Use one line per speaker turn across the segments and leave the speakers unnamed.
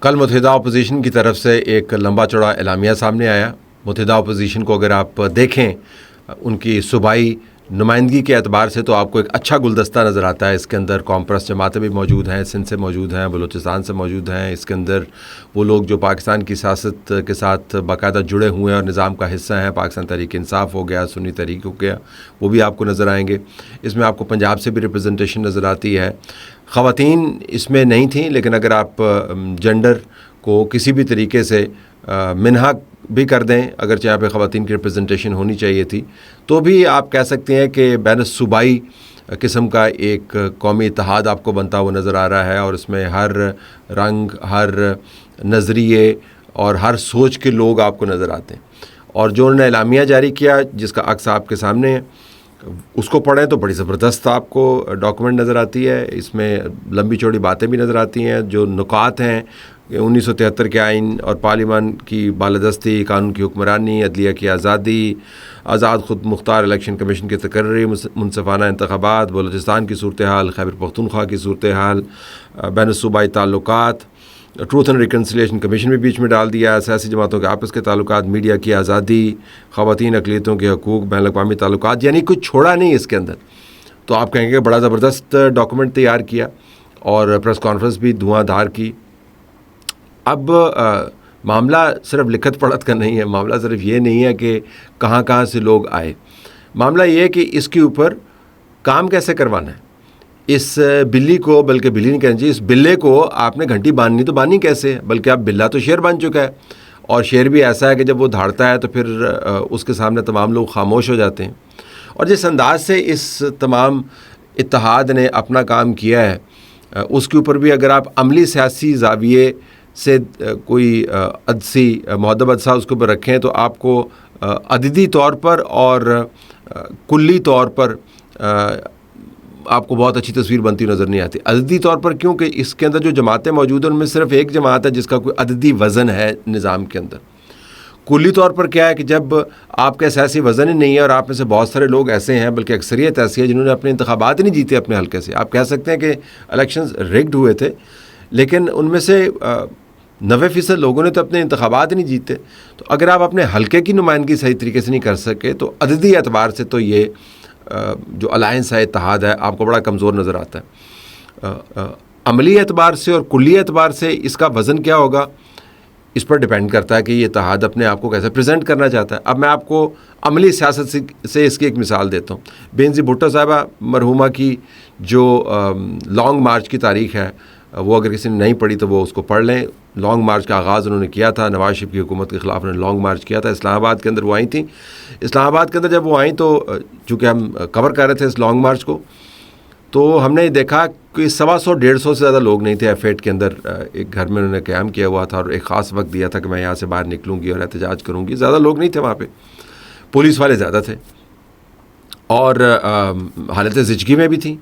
کل متحدہ اپوزیشن کی طرف سے ایک لمبا چوڑا اعلامیہ سامنے آیا. متحدہ اپوزیشن کو اگر آپ دیکھیں ان کی صوبائی نمائندگی کے اعتبار سے تو آپ کو ایک اچھا گلدستہ نظر آتا ہے. اس کے اندر کانفرنس جماعتیں بھی موجود ہیں, سندھ سے موجود ہیں, بلوچستان سے موجود ہیں. اس کے اندر وہ لوگ جو پاکستان کی سیاست کے ساتھ باقاعدہ جڑے ہوئے ہیں اور نظام کا حصہ ہیں. پاکستان تحریک انصاف ہو گیا, سنی تحریک ہو گیا, وہ بھی آپ کو نظر آئیں گے. اس میں آپ کو پنجاب سے بھی ریپرزنٹیشن نظر آتی ہے. خواتین اس میں نہیں تھیں, لیکن اگر آپ جنڈر کو کسی بھی طریقے سے منہا بھی کر دیں, اگرچہ یہاں پہ خواتین کی ریپرزنٹیشن ہونی چاہیے تھی, تو بھی آپ کہہ سکتے ہیں کہ بین الصوبائی قسم کا ایک قومی اتحاد آپ کو بنتا ہوا نظر آ رہا ہے. اور اس میں ہر رنگ, ہر نظریے اور ہر سوچ کے لوگ آپ کو نظر آتے ہیں. اور جو انہوں نے اعلامیہ جاری کیا, جس کا عکس آپ کے سامنے ہے, اس کو پڑھیں تو بڑی زبردست آپ کو ڈاکومنٹ نظر آتی ہے. اس میں لمبی چوڑی باتیں بھی نظر آتی ہیں. جو نکات ہیں 1973 کے آئین اور پارلیمان کی بالادستی, قانون کی حکمرانی, عدلیہ کی آزادی, آزاد خود مختار الیکشن کمیشن کی تقرری, منصفانہ انتخابات, بلوچستان کی صورتحال, خیبر پختونخوا کی صورتحال, بین الصوبائی تعلقات, ٹروتھ اینڈ ریکنسیلیشن کمیشن بھی بیچ میں ڈال دیا, سیاسی جماعتوں کے آپس کے تعلقات, میڈیا کی آزادی, خواتین اقلیتوں کے حقوق, بین الاقوامی تعلقات, یعنی کچھ چھوڑا نہیں اس کے اندر. تو آپ کہیں گے بڑا زبردست ڈاکومنٹ تیار کیا, اور پریس کانفرنس بھی دھواں دھار کی. اب معاملہ صرف لکھت پڑھت کا نہیں ہے, معاملہ صرف یہ نہیں ہے کہ کہاں کہاں سے لوگ آئے. معاملہ یہ ہے کہ اس کے اوپر کام کیسے کروانا ہے. اس بلی کو, بلکہ بلی نہیں کہنا چاہیے, اس بلے کو آپ نے گھنٹی باندھنی تو باندھنی کیسے ہے, بلکہ اب بلّا تو شیر بن چکا ہے. اور شیر بھی ایسا ہے کہ جب وہ دھاڑتا ہے تو پھر اس کے سامنے تمام لوگ خاموش ہو جاتے ہیں. اور جس انداز سے اس تمام اتحاد نے اپنا کام کیا ہے, اس کے اوپر بھی اگر آپ عملی سیاسی زاویے سے کوئی عدسی مہذب عدسہ اس کے اوپر رکھیں تو آپ کو عددی طور پر اور کلی طور پر آپ کو بہت اچھی تصویر بنتی نظر نہیں آتی. عددی طور پر کیونکہ اس کے اندر جو جماعتیں موجود ہیں ان میں صرف ایک جماعت ہے جس کا کوئی عددی وزن ہے نظام کے اندر. کلی طور پر کیا ہے کہ جب آپ کا سیاسی وزن ہی نہیں ہے, اور آپ میں سے بہت سارے لوگ ایسے ہیں, بلکہ اکثریت ایسی ہے جنہوں نے اپنے انتخابات ہی نہیں جیتے اپنے حلقے سے. آپ کہہ سکتے ہیں کہ الیکشنز ریگڈ ہوئے تھے, لیکن ان میں سے 90% لوگوں نے تو اپنے انتخابات نہیں جیتے. تو اگر آپ اپنے حلقے کی نمائندگی صحیح طریقے سے نہیں کر سکے تو عددی اعتبار سے تو یہ جو الائنس ہے, اتحاد ہے, آپ کو بڑا کمزور نظر آتا ہے. عملی اعتبار سے اور کلی اعتبار سے اس کا وزن کیا ہوگا, اس پر ڈیپینڈ کرتا ہے کہ یہ اتحاد اپنے آپ کو کیسے پریزنٹ کرنا چاہتا ہے. اب میں آپ کو عملی سیاست سے اس کی ایک مثال دیتا ہوں. بینظیر بھٹو صاحبہ مرحومہ کی جو لانگ مارچ کی تاریخ ہے, وہ اگر کسی نے نہیں پڑھی تو وہ اس کو پڑھ لیں. لانگ مارچ کا آغاز انہوں نے کیا تھا, نواز شریف کی حکومت کے خلاف انہوں نے لانگ مارچ کیا تھا. اسلام آباد کے اندر وہ آئی تھیں. اسلام آباد کے اندر جب وہ آئیں تو چونکہ ہم کور کر رہے تھے اس لانگ مارچ کو, تو ہم نے دیکھا کہ 125-150 سے زیادہ لوگ نہیں تھے. F8 کے اندر ایک گھر میں انہوں نے قیام کیا ہوا تھا, اور ایک خاص وقت دیا تھا کہ میں یہاں سے باہر نکلوں گی اور احتجاج کروں گی. زیادہ لوگ نہیں تھے وہاں پہ, پولیس والے زیادہ تھے, اور حالت زچگی میں بھی تھیں.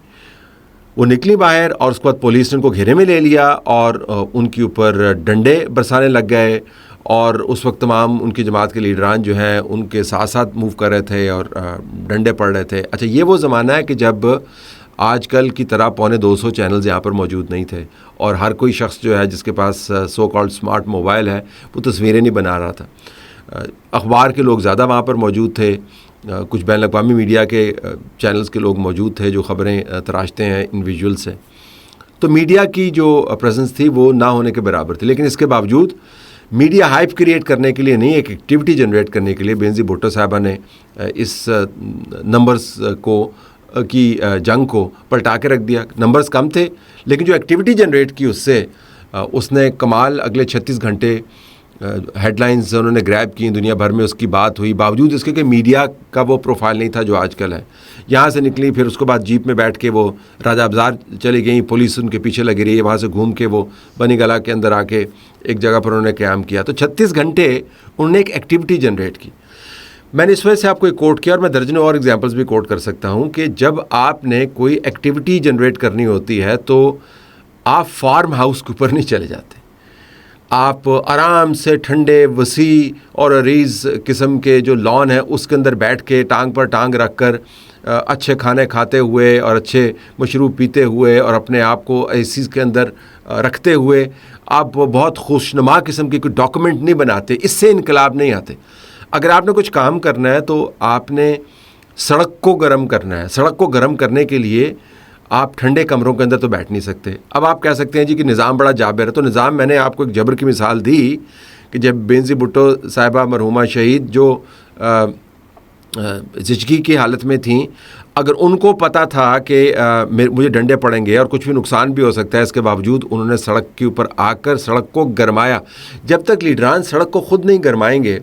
وہ نکلی باہر, اور اس کے بعد پولیس نے ان کو گھیرے میں لے لیا اور ان کے اوپر ڈنڈے برسانے لگ گئے. اور اس وقت تمام ان کی جماعت کے لیڈران جو ہیں ان کے ساتھ ساتھ موو کر رہے تھے اور ڈنڈے پڑ رہے تھے. اچھا, یہ وہ زمانہ ہے کہ جب آج کل کی طرح 250 چینلز یہاں پر موجود نہیں تھے, اور ہر کوئی شخص جو ہے جس کے پاس سو کالڈ اسمارٹ موبائل ہے وہ تصویریں نہیں بنا رہا تھا. اخبار کے لوگ زیادہ وہاں پر موجود تھے, کچھ بین الاقوامی میڈیا کے چینلز کے لوگ موجود تھے جو خبریں تراشتے ہیں ان ویژول سے. تو میڈیا کی جو پریزنس تھی وہ نہ ہونے کے برابر تھی. لیکن اس کے باوجود میڈیا ہائپ کریٹ کرنے کے لیے نہیں, ایک ایکٹیویٹی جنریٹ کرنے کے لیے بینظیر بھٹو صاحبہ نے اس نمبرز کی جنگ کو پلٹا کے رکھ دیا. نمبرز کم تھے لیکن جو ایکٹیویٹی جنریٹ کی اس سے اس نے کمال. اگلے 36 گھنٹے ہیڈ لائنز انہوں نے گریب کی, دنیا بھر میں اس کی بات ہوئی, باوجود اس کے کہ میڈیا کا وہ پروفائل نہیں تھا جو آج کل ہے. یہاں سے نکلی, پھر اس کے بعد جیپ میں بیٹھ کے وہ راجہ ابزار چلی گئیں, پولیس ان کے پیچھے لگی رہی, وہاں سے گھوم کے وہ بنی گلا کے اندر آ کے ایک جگہ پر انہوں نے قیام کیا. تو 36 گھنٹے انہوں نے ایک ایکٹیویٹی جنریٹ کی. میں نے اس وجہ سے آپ کو ایک کوٹ کیا, اور میں درجنوں اور ایگزامپلس بھی کوٹ کر سکتا ہوں کہ جب آپ نے کوئی ایکٹیویٹی جنریٹ کرنی ہوتی ہے تو آپ فارم ہاؤس کے اوپر نہیں چلے جاتے. آپ آرام سے ٹھنڈے وسیع اور عریض قسم کے جو لان ہے اس کے اندر بیٹھ کے ٹانگ پر ٹانگ رکھ کر اچھے کھانے کھاتے ہوئے اور اچھے مشروب پیتے ہوئے اور اپنے آپ کو اے سی کے اندر رکھتے ہوئے آپ بہت خوشنما قسم کی کوئی ڈاکومنٹ نہیں بناتے، اس سے انقلاب نہیں آتے۔ اگر آپ نے کچھ کام کرنا ہے تو آپ نے سڑک کو گرم کرنا ہے۔ سڑک کو گرم کرنے کے لیے آپ ٹھنڈے کمروں کے اندر تو بیٹھ نہیں سکتے۔ اب آپ کہہ سکتے ہیں جی کہ نظام بڑا جابر ہے، تو نظام، میں نے آپ کو ایک جبر کی مثال دی کہ جب بینظیر بھٹو صاحبہ مرحومہ شہید جو زچگی کی حالت میں تھیں، اگر ان کو پتہ تھا کہ مجھے ڈنڈے پڑیں گے اور کچھ بھی نقصان بھی ہو سکتا ہے، اس کے باوجود انہوں نے سڑک کے اوپر آ کر سڑک کو گرمایا۔ جب تک لیڈران سڑک کو خود نہیں گرمائیں گے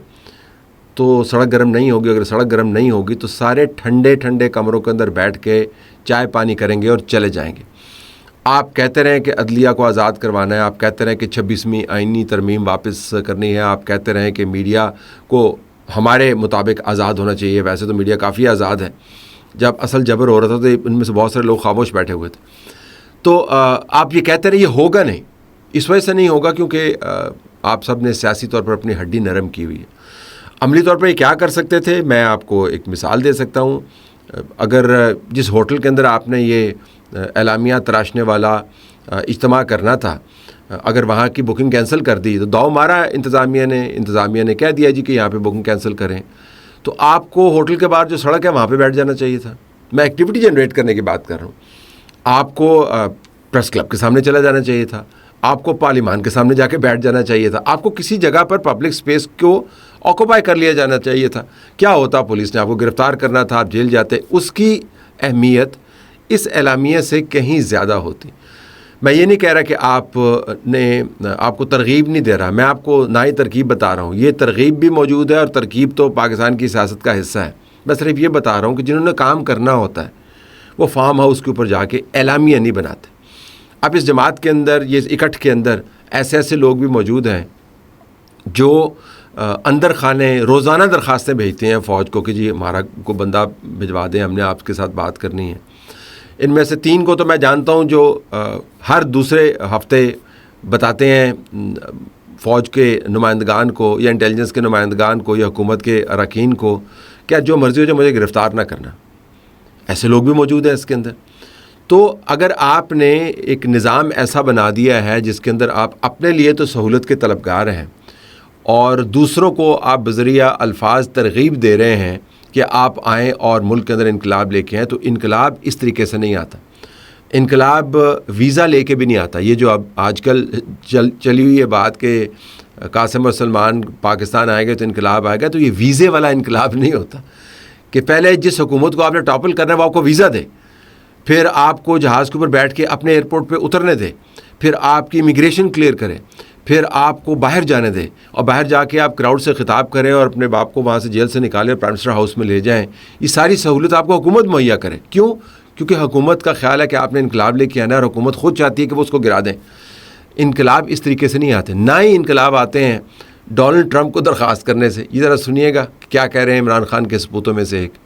تو سڑک گرم نہیں ہوگی۔ اگر سڑک گرم نہیں ہوگی تو سارے ٹھنڈے ٹھنڈے کمروں کے اندر بیٹھ کے چائے پانی کریں گے اور چلے جائیں گے۔ آپ کہتے رہیں کہ عدلیہ کو آزاد کروانا ہے، آپ کہتے رہیں کہ 26ویں آئینی ترمیم واپس کرنی ہے، آپ کہتے رہیں کہ میڈیا کو ہمارے مطابق آزاد ہونا چاہیے۔ ویسے تو میڈیا کافی آزاد ہے، جب اصل جبر ہو رہا تھا تو ان میں سے بہت سارے لوگ خاموش بیٹھے ہوئے تھے۔ تو آپ یہ کہتے رہے، یہ ہوگا نہیں، اس وجہ سے نہیں ہوگا کیونکہ آپ سب نے سیاسی طور پر اپنی ہڈی نرم کی ہوئی ہے۔ عملی طور پر یہ کیا کر سکتے تھے، میں آپ کو ایک مثال دے سکتا ہوں۔ اگر جس ہوٹل کے اندر آپ نے یہ اعلامیہ تراشنے والا اجتماع کرنا تھا، اگر وہاں کی بکنگ کینسل کر دی تو داؤ مارا انتظامیہ نے کہہ دیا جی کہ یہاں پہ بکنگ کینسل کریں، تو آپ کو ہوٹل کے باہر جو سڑک ہے وہاں پہ بیٹھ جانا چاہیے تھا۔ میں ایکٹیویٹی جنریٹ کرنے کی بات کر رہا ہوں۔ آپ کو پریس کلب کے سامنے چلا جانا چاہیے تھا، آپ کو پارلیمان کے سامنے جا کے بیٹھ جانا چاہیے تھا، آپ کو کسی جگہ پر پبلک سپیس کو آکوپائی کر لیا جانا چاہیے تھا۔ کیا ہوتا، پولیس نے آپ کو گرفتار کرنا تھا، آپ جیل جاتے۔ اس کی اہمیت اس اعلامیہ سے کہیں زیادہ ہوتی۔ میں یہ نہیں کہہ رہا کہ آپ کو ترغیب نہیں دے رہا، میں آپ کو نہ ہی ترغیب بتا رہا ہوں، یہ ترغیب بھی موجود ہے اور ترغیب تو پاکستان کی سیاست کا حصہ ہے۔ میں صرف یہ بتا رہا ہوں کہ جنہوں نے کام کرنا ہوتا ہے وہ فارم ہاؤس کے اوپر جا کے اعلامیہ نہیں بناتے۔ اب اس جماعت کے اندر، یہ اکٹھ کے اندر ایسے لوگ بھی موجود ہیں جو اندر خانے روزانہ درخواستیں بھیجتے ہیں فوج کو کہ جی ہمارا کو بندہ بھجوا دیں، ہم نے آپ کے ساتھ بات کرنی ہے۔ ان میں سے 3 کو تو میں جانتا ہوں جو ہر دوسرے ہفتے بتاتے ہیں فوج کے نمائندگان کو یا انٹیلیجنس کے نمائندگان کو یا حکومت کے اراکین کو کہ جو مرضی ہو جو مجھے گرفتار نہ کرنا۔ ایسے لوگ بھی موجود ہیں اس کے اندر۔ تو اگر آپ نے ایک نظام ایسا بنا دیا ہے جس کے اندر آپ اپنے لیے تو سہولت کے طلبگار ہیں اور دوسروں کو آپ بذریعہ الفاظ ترغیب دے رہے ہیں کہ آپ آئیں اور ملک کے اندر انقلاب لے کے آئیں، تو انقلاب اس طریقے سے نہیں آتا۔ انقلاب ویزا لے کے بھی نہیں آتا۔ یہ جو اب آج کل چلی ہوئی ہے بات کہ قاسم اور سلمان پاکستان آئے گئے تو انقلاب آئے گا، تو یہ ویزے والا انقلاب نہیں ہوتا کہ پہلے جس حکومت کو آپ نے ٹاپل کرنا ہے وہ آپ کو ویزا دے، پھر آپ کو جہاز کے اوپر بیٹھ کے اپنے ایئرپورٹ پہ اترنے دے، پھر آپ کی امیگریشن کلیئر کرے، پھر آپ کو باہر جانے دے اور باہر جا کے آپ کراؤڈ سے خطاب کریں اور اپنے باپ کو وہاں سے جیل سے نکالیں اور پرائم منسٹر ہاؤس میں لے جائیں۔ یہ ساری سہولت آپ کو حکومت مہیا کرے۔ کیوں؟ کیونکہ حکومت کا خیال ہے کہ آپ نے انقلاب لے کے آنا ہے اور حکومت خود چاہتی ہے کہ وہ اس کو گرا دیں۔ انقلاب اس طریقے سے نہیں آتے، نہ ہی انقلاب آتے ہیں ڈونلڈ ٹرمپ کو درخواست کرنے سے۔ یہ ذرا سنیے گا کیا کہہ رہے ہیں عمران خان کے سپوتوں میں سے ایک۔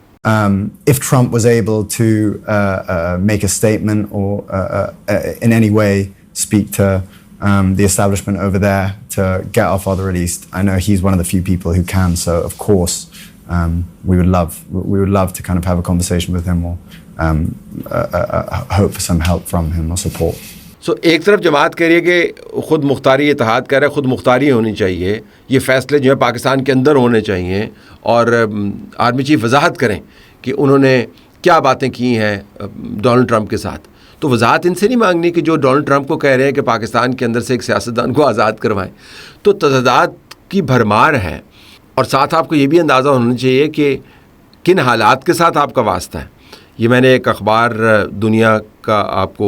If Trump was able to make a statement or in any way speak to the establishment over there to get our father released, I know he's one of the few people who can. So of course, we would love to kind of have a conversation with him or hope for some help from him or support.
ایک طرف جماعت کہہ رہی ہے کہ خود مختاری اتحاد کہہ رہا ہے خود مختاری ہونی چاہیے، یہ فیصلے جو ہیں پاکستان کے اندر ہونے چاہیے، اور آرمی چیف وضاحت کریں کہ انہوں نے کیا باتیں کی ہیں ڈونلڈ ٹرمپ کے ساتھ۔ تو وضاحت ان سے نہیں مانگنی کہ جو ڈونلڈ ٹرمپ کو کہہ رہے ہیں کہ پاکستان کے اندر سے ایک سیاستدان کو آزاد کروائیں۔ تو تضادات کی بھرمار ہے، اور ساتھ آپ کو یہ بھی اندازہ ہونا چاہیے کہ کن حالات کے ساتھ آپ کا واسطہ ہے۔ یہ میں نے ایک اخبار دنیا کا آپ کو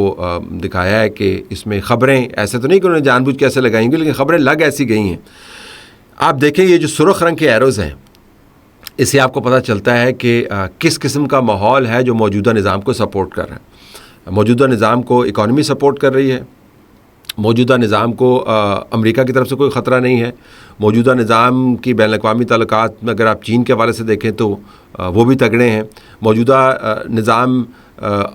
دکھایا ہے کہ اس میں خبریں ایسے تو نہیں کہ انہوں نے جان بوجھ کے ایسے لگائیں گے، لیکن خبریں لگ ایسی گئی ہیں۔ آپ دیکھیں یہ جو سرخ رنگ کے ایروز ہیں، اس سے آپ کو پتہ چلتا ہے کہ کس قسم کا ماحول ہے جو موجودہ نظام کو سپورٹ کر رہا ہے۔ موجودہ نظام کو اکانومی سپورٹ کر رہی ہے، موجودہ نظام کو امریکہ کی طرف سے کوئی خطرہ نہیں ہے، موجودہ نظام کی بین الاقوامی تعلقات میں اگر آپ چین کے حوالے سے دیکھیں تو وہ بھی تگڑے ہیں، موجودہ نظام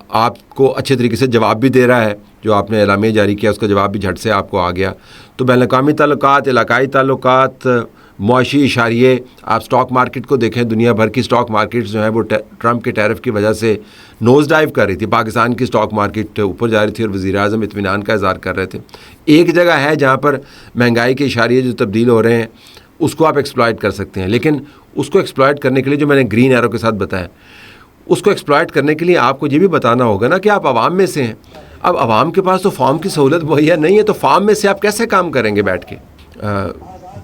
آپ کو اچھے طریقے سے جواب بھی دے رہا ہے، جو آپ نے اعلامیہ جاری کیا اس کا جواب بھی جھٹ سے آپ کو آ گیا۔ تو بین الاقوامی تعلقات، علاقائی تعلقات، معاشی اشاریے آپ سٹاک مارکیٹ کو دیکھیں, دنیا بھر کی سٹاک مارکیٹس جو ہیں وہ ٹرمپ کے ٹیرف کی وجہ سے نوز ڈائیو کر رہی تھی. پاکستان کی سٹاک مارکیٹ اوپر جا رہی تھی اور وزیر اعظم اطمینان کا اظہار کر رہے تھے. ایک جگہ ہے جہاں پر مہنگائی کے اشاریے جو تبدیل ہو رہے ہیں اس کو آپ ایکسپلائٹ کر سکتے ہیں, لیکن اس کو ایکسپلائٹ کرنے کے لیے جو میں نے گرین ایرو کے ساتھ بتایا, اس کو ایکسپلائٹ کرنے کے لیے آپ کو یہ بھی بتانا ہوگا نا کہ آپ عوام میں سے ہیں. اب عوام کے پاس تو فارم کی سہولت مہیا نہیں ہے, تو فارم میں سے آپ کیسے کام کریں گے بیٹھ کے؟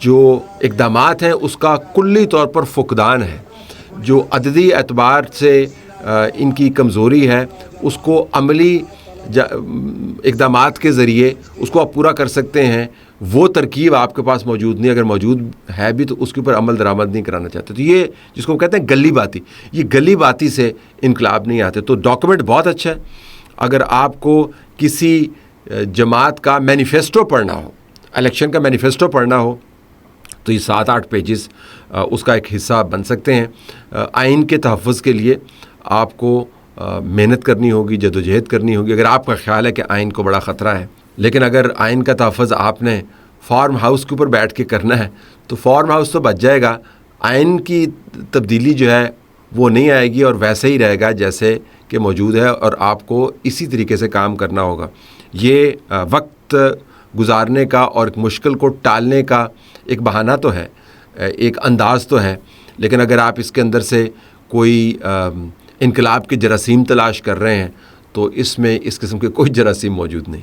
جو اقدامات ہیں اس کا کلی طور پر فقدان ہے. جو عددی اعتبار سے ان کی کمزوری ہے اس کو عملی اقدامات کے ذریعے اس کو آپ پورا کر سکتے ہیں. وہ ترکیب آپ کے پاس موجود نہیں, اگر موجود ہے بھی تو اس کے اوپر عمل درآمد نہیں کرانا چاہتے. تو یہ جس کو ہم کہتے ہیں گلی باتی, یہ گلی باتی سے انقلاب نہیں آتے. تو ڈاکومنٹ بہت اچھا ہے. اگر آپ کو کسی جماعت کا مینیفیسٹو پڑھنا ہو, الیکشن کا مینیفیسٹو پڑھنا ہو, تو یہ 7-8 پیجز اس کا ایک حصہ بن سکتے ہیں. آئین کے تحفظ کے لیے آپ کو محنت کرنی ہوگی, جدوجہد کرنی ہوگی, اگر آپ کا خیال ہے کہ آئین کو بڑا خطرہ ہے. لیکن اگر آئین کا تحفظ آپ نے فارم ہاؤس کے اوپر بیٹھ کے کرنا ہے تو فارم ہاؤس تو بچ جائے گا, آئین کی تبدیلی جو ہے وہ نہیں آئے گی اور ویسے ہی رہے گا جیسے کہ موجود ہے, اور آپ کو اسی طریقے سے کام کرنا ہوگا. یہ وقت گزارنے کا اور ایک مشکل کو ٹالنے کا ایک بہانہ تو ہے, ایک انداز تو ہے, لیکن اگر آپ اس کے اندر سے کوئی انقلاب کے جراثیم تلاش کر رہے ہیں تو اس میں اس قسم کے کوئی جراثیم موجود نہیں.